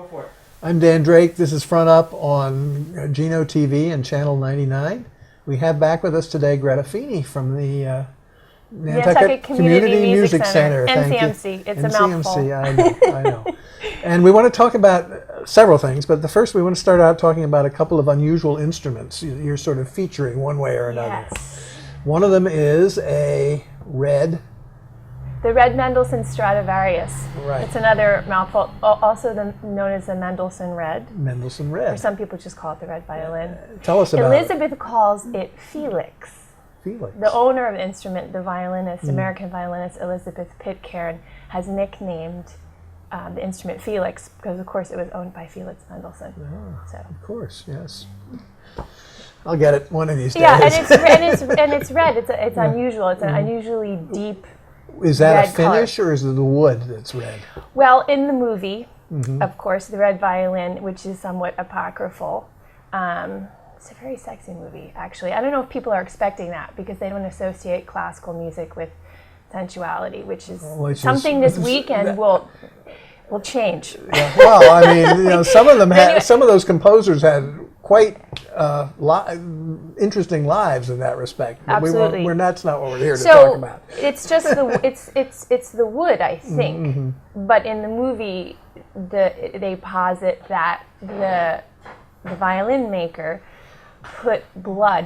for it. I'm Dan Drake. This is Front Up on Geno TV and Channel 99. We have back with us today Greta Feeny from the Nantucket Community Music Center. NCMC. It's a mouthful. NCMC, I know. And we want to talk about several things, but first we want to start out talking about a couple of unusual instruments you're sort of featuring one way or another. Yes. One of them is a red. The red Mendelssohn Stradivarius. Right. It's another mouthful, also known as the Mendelssohn Red. Mendelssohn Or Red. some people just call it the red violin. Tell us about Elizabeth calls it Felix. Felix. The owner of the instrument, the violinist, American violinist Elizabeth Pitcairn, has nicknamed the instrument Felix because, of course, it was owned by Felix Mendelssohn. So. Of course, yes. I'll get it one of these days. Yeah, and it's red. It's unusual. It's an unusually deep. Is that red a finish or is it the wood that's red? Well, in the movie, of course, the red violin, which is somewhat apocryphal. It's a very sexy movie, actually. I don't know if people are expecting that because they don't associate classical music with sensuality, which is something this weekend will change. Yeah, well, I mean, some of them some of those composers had quite interesting lives in that respect. But Absolutely. That's not what we're here to talk about. It's just it's the wood, I think. But in the movie, they posit that the violin maker put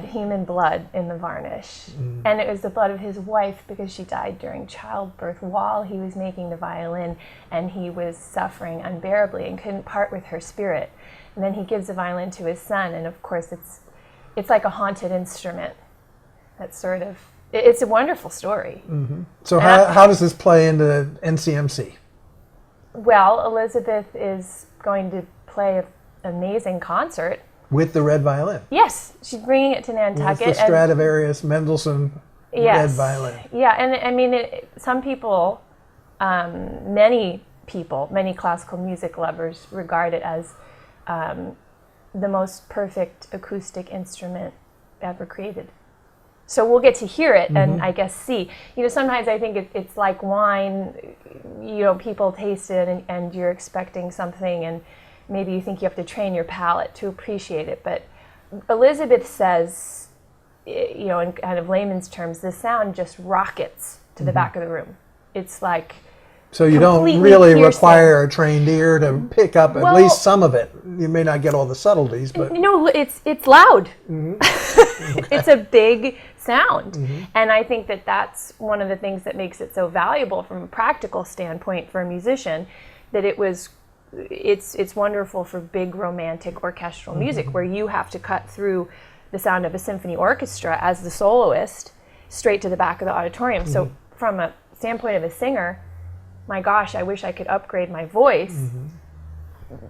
human blood in the varnish. And it was the blood of his wife because she died during childbirth while he was making the violin, and he was suffering unbearably and couldn't part with her spirit. And then he gives the violin to his son, and of course it's like a haunted instrument. That's sort of, it's a wonderful story. So how does this play into NCMC? Well, Elizabeth is going to play an amazing concert. With the red violin? Yes, she's bringing it to Nantucket. With the Stradivarius Mendelssohn red violin. Yeah, and I mean, some people, many classical music lovers regard it as the most perfect acoustic instrument ever created. So we'll get to hear it and I guess see. Sometimes I think it's like wine. People taste it and you're expecting something, and maybe you think you have to train your palate to appreciate it. But Elizabeth says, in kind of layman's terms, the sound just rockets to the back of the room. It's like so you don't really require a trained ear to pick up at least some of it. You may not get all the subtleties, but it's loud. It's a big sound, and I think that's one of the things that makes it so valuable from a practical standpoint for a musician. That it's wonderful for big romantic orchestral music where you have to cut through the sound of a symphony orchestra as the soloist straight to the back of the auditorium. So from a standpoint of a singer, my gosh, I wish I could upgrade my voice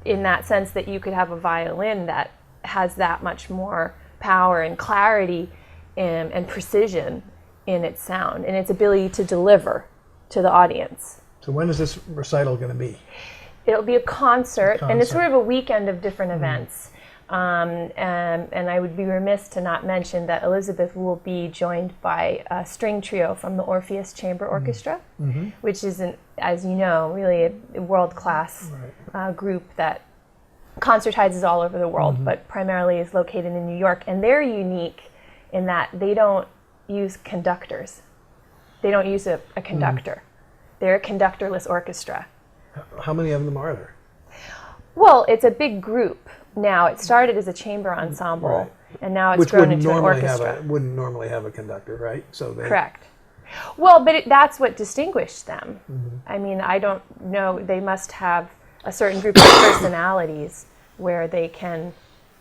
in that sense that you could have a violin that has that much more power and clarity and precision in its sound and its ability to deliver to the audience. So when is this recital going to be? It'll be a concert, and it's sort of a weekend of different events. And I would be remiss to not mention that Elizabeth will be joined by a string trio from the Orpheus Chamber Orchestra, which is, as you know, really a world-class group that concertizes all over the world, but primarily is located in New York. And they're unique in that they don't use conductors. They don't use a conductor. They're a conductorless orchestra. How many of them are there? Well, it's a big group now. It started as a chamber ensemble, and now it's grown into an orchestra. Wouldn't normally have a conductor, right? Correct. Well, but that's what distinguished them. I mean, I don't know. They must have a certain group of personalities where they can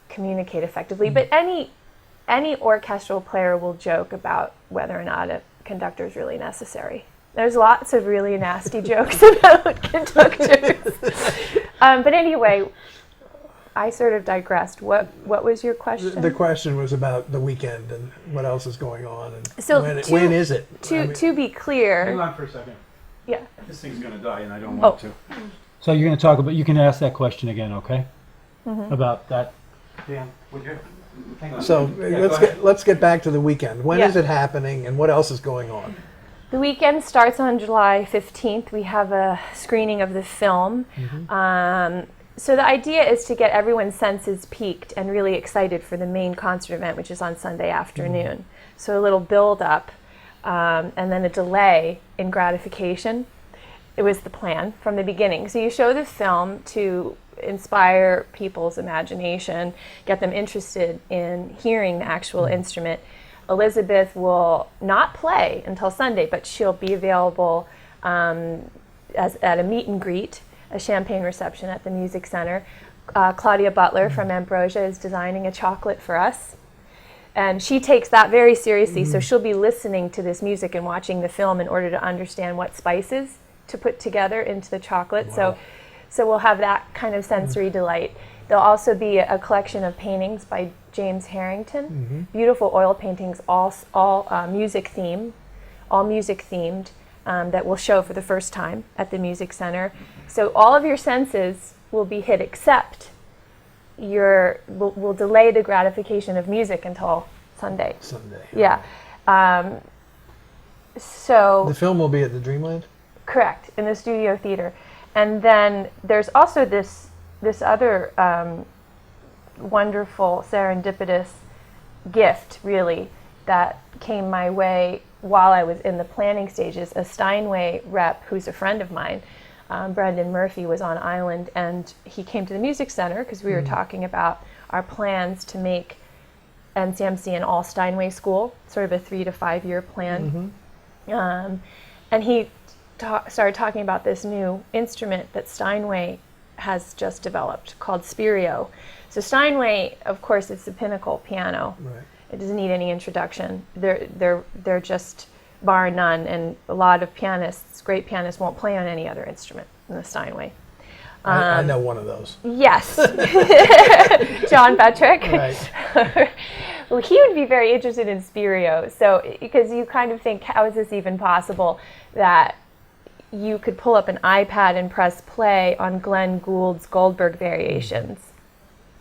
communicate effectively. But any orchestral player will joke about whether or not a conductor is really necessary. There's lots of really nasty jokes about conductors. But anyway, I sort of digressed. What was your question? The question was about the weekend and what else is going on and so when is it? To be clear. Hang on for a second. Yeah. This thing's going to die and I don't want to. So you're going to talk about, you can ask that question again, okay? About that. Dan, would you? Hang on. So let's get back to the weekend. When is it happening and what else is going on? The weekend starts on July 15th. We have a screening of the film. So the idea is to get everyone's senses peaked and really excited for the main concert event, which is on Sunday afternoon. So a little build up and then a delay in gratification. It was the plan from the beginning. So you show the film to inspire people's imagination, get them interested in hearing the actual instrument. Elizabeth will not play until Sunday, but she'll be available at a meet and greet, a champagne reception at the Music Center. Claudia Butler from Ambrosia is designing a chocolate for us. And she takes that very seriously, so she'll be listening to this music and watching the film in order to understand what spices to put together into the chocolate. Wow. So we'll have that kind of sensory delight. There'll also be a collection of paintings by James Harrington, beautiful oil paintings, all music themed, that we'll show for the first time at the Music Center. So all of your senses will be hit, except we'll delay the gratification of music until Sunday. Yeah. So the film will be at the Dreamland? Correct, in the Studio Theater. And then there's also this other wonderful serendipitous gift, really, that came my way while I was in the planning stages. A Steinway rep, who's a friend of mine, Brendan Murphy, was on island, and he came to the Music Center because we were talking about our plans to make NCMC an all Steinway school, sort of a 3 to 5 year plan. And he started talking about this new instrument that Steinway has just developed called Spirio. So Steinway, of course, it's the pinnacle piano. Right. It doesn't need any introduction. They're just bar none, and a lot of pianists, great pianists, won't play on any other instrument than the Steinway. I know one of those. Yes, John Patrick. Right. Well, he would be very interested in Spirio. So, because you kind of think, how is this even possible that you could pull up an iPad and press play on Glenn Gould's Goldberg Variations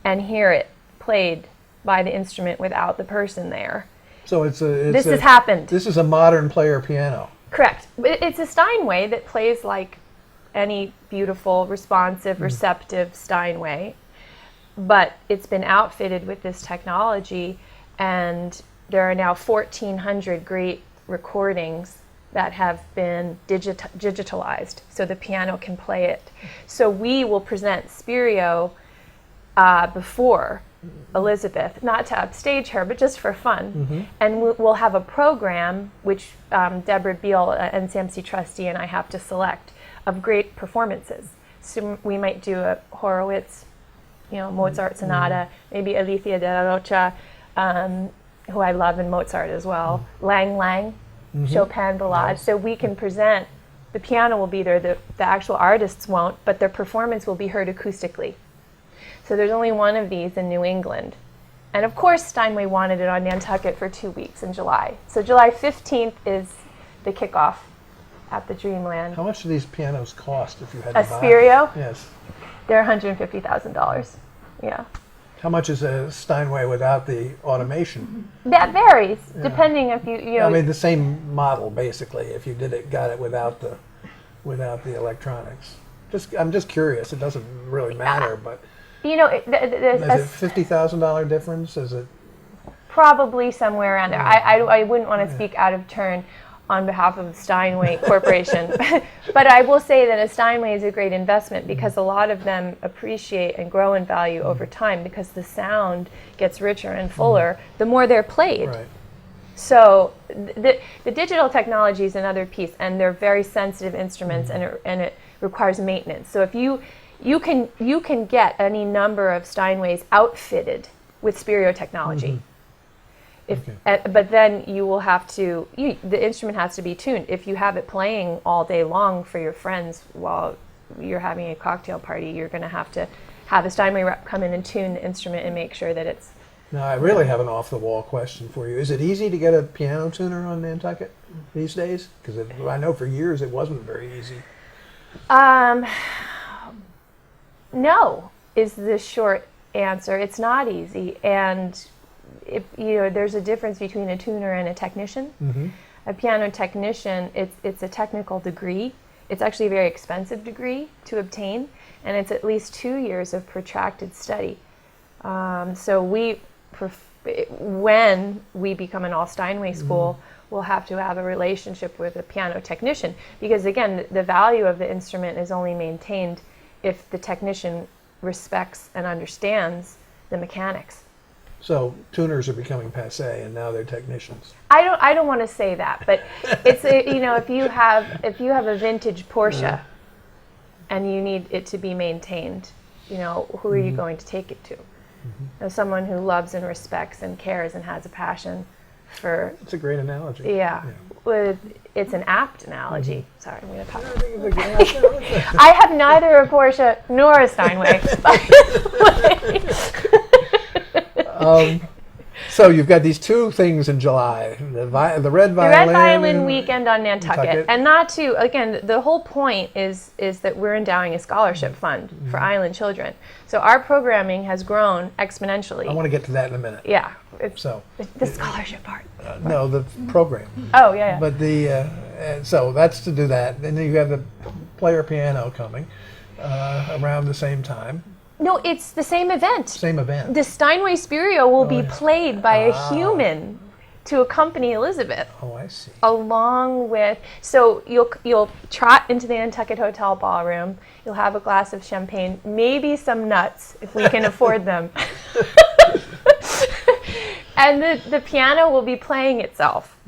and hear it played by the instrument without the person there? So this has happened. This is a modern player piano. Correct. It's a Steinway that plays like any beautiful, responsive, receptive Steinway, but it's been outfitted with this technology, and there are now 1,400 great recordings that have been digitalized, so the piano can play it. So we will present Spirio before Elizabeth, not to upstage her, but just for fun. And we'll have a program, which Deborah Beal, NCMC trustee, and I have to select, of great performances. So we might do a Horowitz, Mozart sonata, maybe Alicia de la Rocha, who I love in Mozart as well, Lang Lang, Chopin Ballade. So we can present, the piano will be there, the actual artists won't, but their performance will be heard acoustically. So there's only one of these in New England. And of course, Steinway wanted it on Nantucket for 2 weeks in July. So July 15th is the kickoff at the Dreamland. How much do these pianos cost if you had A to buy Spirio? them? Yes. They're $150,000. Yeah. How much is a Steinway without the automation? That varies, depending if you I mean, the same model, basically, if you got it without the electronics. I'm just curious. It doesn't really matter, but is it $50,000 difference? Is it probably somewhere around there? I wouldn't want to speak out of turn on behalf of Steinway Corporation, but I will say that a Steinway is a great investment because a lot of them appreciate and grow in value over time because the sound gets richer and fuller the more they're played. right? So the digital technology is another piece, and they're very sensitive instruments, and it requires maintenance. So if you can get any number of Steinways outfitted with Spirio technology. But then you will have to, the instrument has to be tuned. If you have it playing all day long for your friends while you're having a cocktail party, you're going to have a Steinway rep come in and tune the instrument and make sure that it's... Now, I really have an off-the-wall question for you. Is it easy to get a piano tuner on Nantucket these days? Because I know for years it wasn't very easy. No, is the short answer. It's not easy, and there's a difference between a tuner and a technician. A piano technician, it's a technical degree. It's actually a very expensive degree to obtain, and it's at least 2 years of protracted study. So when we become an all-Steinway school, we'll have to have a relationship with a piano technician, because again, the value of the instrument is only maintained if the technician respects and understands the mechanics. So tuners are becoming passé, and now they're technicians. I don't want to say that, but it's if you have a vintage Porsche and you need it to be maintained, who are you going to take it to? As someone who loves and respects and cares and has a passion for. It's a great analogy. Yeah. It's an apt analogy. Sorry, I'm going to talk. I think it's a great I have neither a Porsche nor a Steinway. So you've got these two things in July: the Red Violin. The Red Violin weekend on Nantucket, and the whole point is that we're endowing a scholarship fund for island children. So our programming has grown exponentially. I want to get to that in a minute. Yeah. So the scholarship part. No, the program. Oh yeah. But so that's to do that. Then you have the player piano coming around the same time. No, it's the same event. Same event. The Steinway Spirio will be played by a human to accompany Elizabeth. Oh, I see. Along with, so you'll trot into the Nantucket Hotel ballroom. You'll have a glass of champagne, maybe some nuts if we can afford them. And the piano will be playing itself,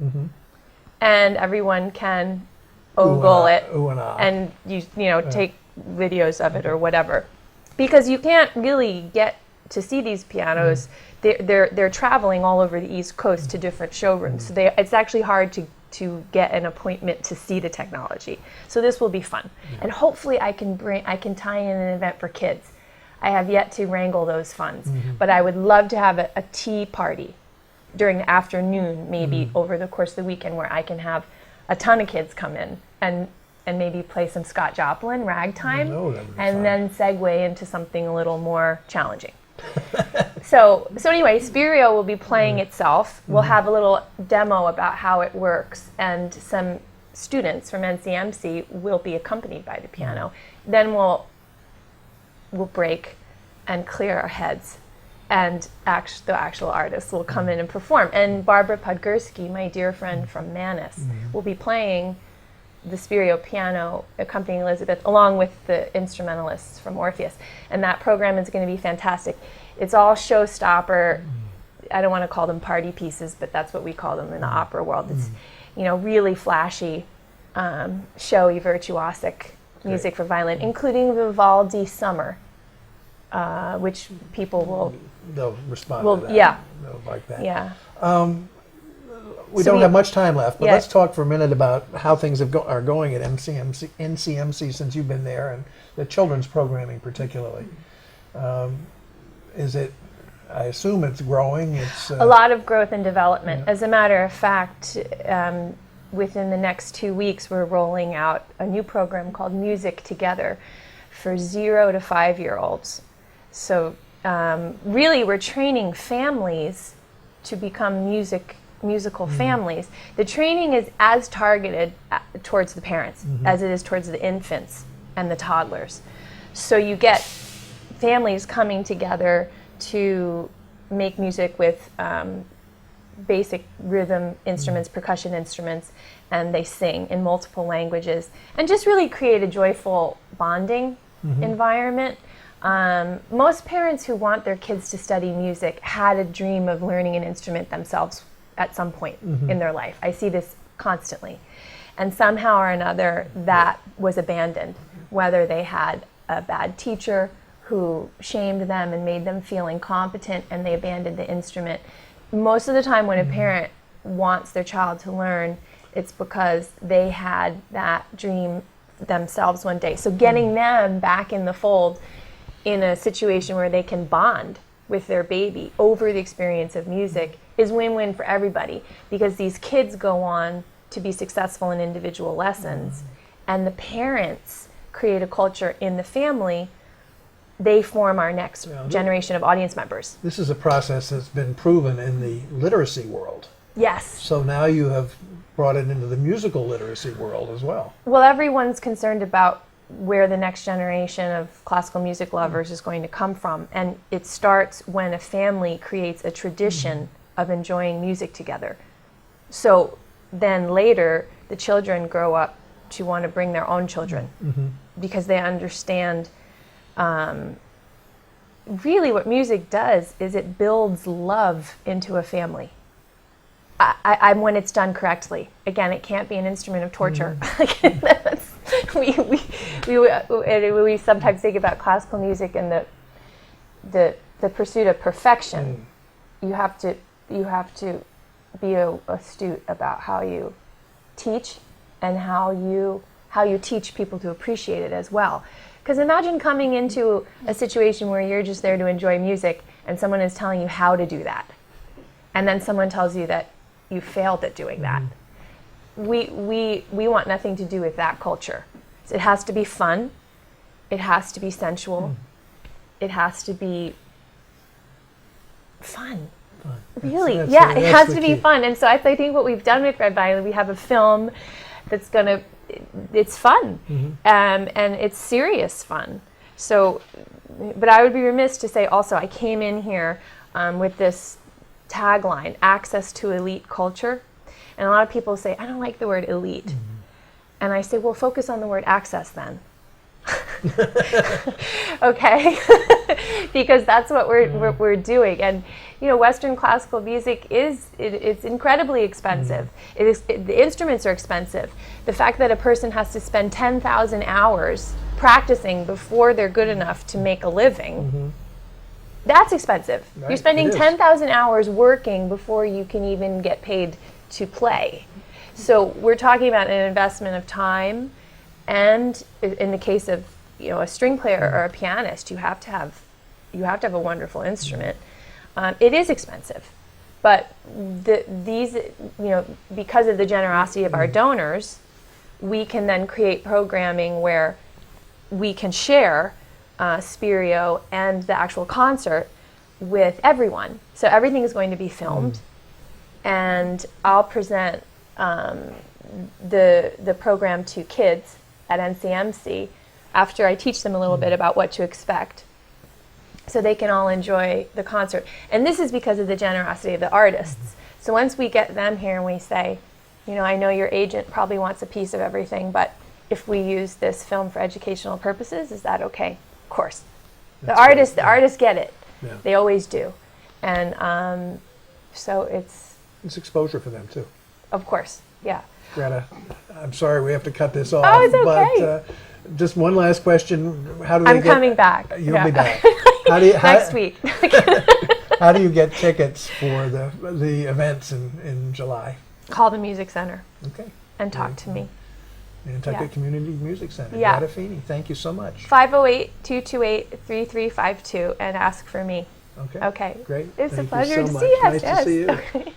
and everyone can ogle it, and take videos of it or whatever. Because you can't really get to see these pianos. They're traveling all over the East Coast to different showrooms. So it's actually hard to get an appointment to see the technology. So this will be fun. And hopefully I can tie in an event for kids. I have yet to wrangle those funds. But I would love to have a tea party during the afternoon, maybe over the course of the weekend, where I can have a ton of kids come in and maybe play some Scott Joplin, ragtime, and then segue into something a little more challenging. So anyway, Spirio will be playing itself. We'll have a little demo about how it works, and some students from NCMC will be accompanied by the piano. Then we'll break and clear our heads, and the actual artists will come in and perform. And Barbara Podgorski, my dear friend from Manus, will be playing the Spirio piano, accompanying Elizabeth, along with the instrumentalists from Orpheus. And that program is going to be fantastic. It's all showstopper. I don't want to call them party pieces, but that's what we call them in the opera world. It's really flashy, showy, virtuosic music for violin, including Vivaldi Summer, which people they'll respond to that. Yeah. They'll like that. Yeah. We don't have much time left, but let's talk for a minute about how things are going at NCMC since you've been there, and the children's programming particularly. I assume it's growing. It's a lot of growth and development. As a matter of fact, within the next 2 weeks, we're rolling out a new program called Music Together for 0 to 5-year-olds. So really, we're training families to become musical families. The training is as targeted towards the parents as it is towards the infants and the toddlers. So you get families coming together to make music with basic rhythm instruments, percussion instruments, and they sing in multiple languages and just really create a joyful bonding environment. Most parents who want their kids to study music had a dream of learning an instrument themselves at some point in their life. I see this constantly. And somehow or another, that was abandoned, whether they had a bad teacher who shamed them and made them feel incompetent and they abandoned the instrument. Most of the time when a parent wants their child to learn, it's because they had that dream themselves one day. So getting them back in the fold in a situation where they can bond with their baby over the experience of music is win-win for everybody, because these kids go on to be successful in individual lessons, and the parents create a culture in the family. They form our next generation of audience members. This is a process that's been proven in the literacy world. Yes. So now you have brought it into the musical literacy world as well. Well, everyone's concerned about where the next generation of classical music lovers is going to come from. And it starts when a family creates a tradition of enjoying music together. So then later, the children grow up to want to bring their own children because they understand really what music does is it builds love into a family. When it's done correctly. Again, it can't be an instrument of torture. We sometimes think about classical music and the pursuit of perfection. You have to be astute about how you teach and how you teach people to appreciate it as well. Because imagine coming into a situation where you're just there to enjoy music and someone is telling you how to do that. And then someone tells you that you failed at doing that. We want nothing to do with that culture. So it has to be fun. It has to be sensual. It has to be fun. Really, it has to be fun. And so I think what we've done with Red Violin, we have a film that's it's fun. And it's serious fun. So, but I would be remiss to say also, I came in here with this tagline, access to elite culture. And a lot of people say, I don't like the word elite. And I say, well, focus on the word access then. Okay? Because that's what we're doing. And Western classical music it's incredibly expensive. The instruments are expensive. The fact that a person has to spend 10,000 hours practicing before they're good enough to make a living, that's expensive. Right. You're spending 10,000 hours working before you can even get paid to play. So we're talking about an investment of time, and in the case of a string player or a pianist, you have to have a wonderful instrument. It is expensive, but these because of the generosity of our donors, we can then create programming where we can share Spirio and the actual concert with everyone. So everything is going to be filmed, and I'll present the program to kids at NCMC after I teach them a little bit about what to expect, so they can all enjoy the concert. And this is because of the generosity of the artists. So once we get them here and we say, I know your agent probably wants a piece of everything, but if we use this film for educational purposes, is that okay? Of course. The artists get it. Yeah. They always do. And so it's exposure for them too. Of course, yeah. Greta, I'm sorry we have to cut this off. Oh, it's okay. But just one last question. I'm coming back. You'll be back. Next week. How do you get tickets for the events in July? Call the Music Center. Okay. And talk to me. Nantucket Community Music Center. Yeah. Greta Feeny, thank you so much. 508-228-3352 and ask for me. Okay. Okay. Great. It's Thank a pleasure you so to much. see you. Nice to see you. Okay.